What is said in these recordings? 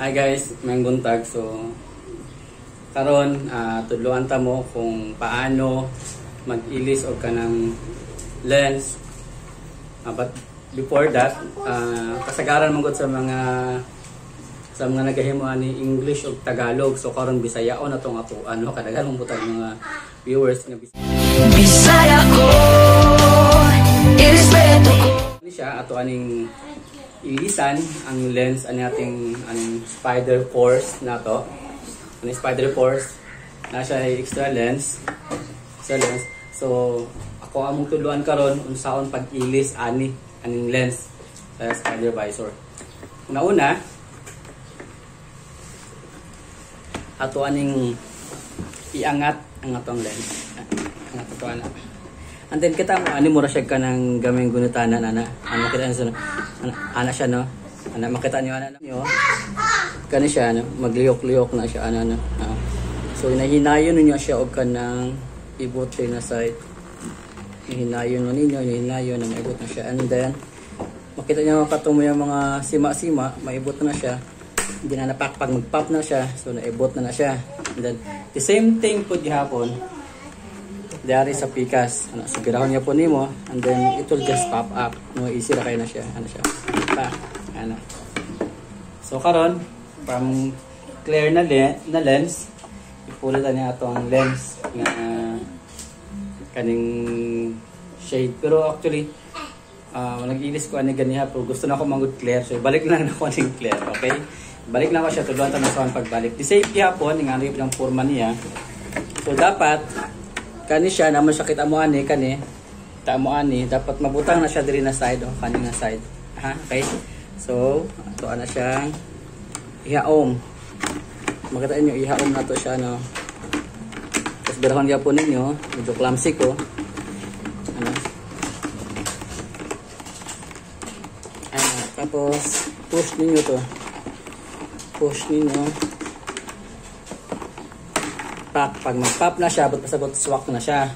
Hi guys, may buntag. So karon tudloan ta mo kung paano mag-ilis og kanang lens. But before that, kasagaran mo gud sa mga nagahimo ani English ug Tagalog. So karon Bisaya na tong ako kadaghan mo tayong mga viewers nga Bisaya ko. Irespeto ko. Ni siya ato aning ilisan ang lens ani ating spider force na to. Ani spider force na siya extra lens. So ako among tuluan karon unsaon pag-ilis aning lens sa spider visor. Una ato aning iangat ang atong lens. Angat ato ana. And then kita mo ra siya kanang gamay gunitanan ana makita niyo ana siya no makita niyo ana niyo kani siya magliyok-liyok na siya ana so hinahinayon niyo siya og kanang ibote na side hinayon ninyo hinayon na maibot na siya, and then makita niyo katumo yung mga sima-sima maibot na siya, hindi na napakpag mag-pop na siya, so naibot na siya. And then the same thing po gihapon dari sa pikas sigurahon niya po nimo, and then it will just pop up easy ra kay na siya siya so karon from clear na lens ipulit niya atong lens nga kaning shade, pero actually nag-ilis ko ani ganiha pero gusto na ako mangud clear, so balik lang ako ning clear. Okay, balik na ako siya tudloan ta sa pagbalik di safety hapon nga rip ng forma niya. So dapat kani siya naman siya kita mo ani dapat mabutang na siya diri na side kani na side okay. So ato ana siya ihaom, makita niyo ihaom na to siya tapos birahon gyapon ninyo medyo clumsy ko tapos push ninyo pag mag-pop na siya, pasabot swak na siya.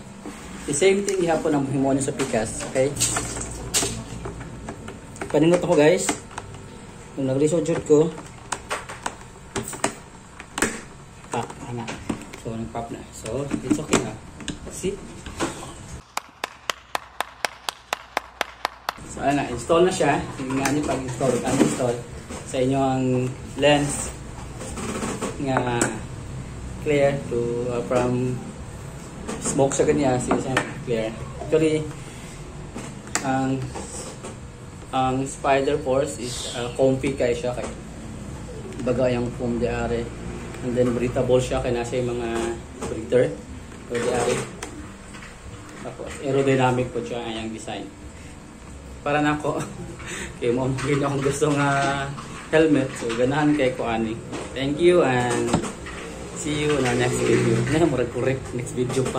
The same thing ihapon ang himo niyo sa pikas, okay? Paningot ako guys. Nung nag-resort ko, pop na. So nag-pop na. So it's okay na. See? So install na siya. Tingnan niyo pag-install, sa inyo ang lens nga clear to from smoke sa kanya siya clear. Actually ang spider force is comfy kay siya kay baga yung foam di are, and then breathable siya kay nasa yung mga breather so di are, tapos aerodynamic po siya ang design para nako kay mo akong gusto nga helmet, so ganahan kay ko ani. Thank you and see you in our next video. Correct next video pa.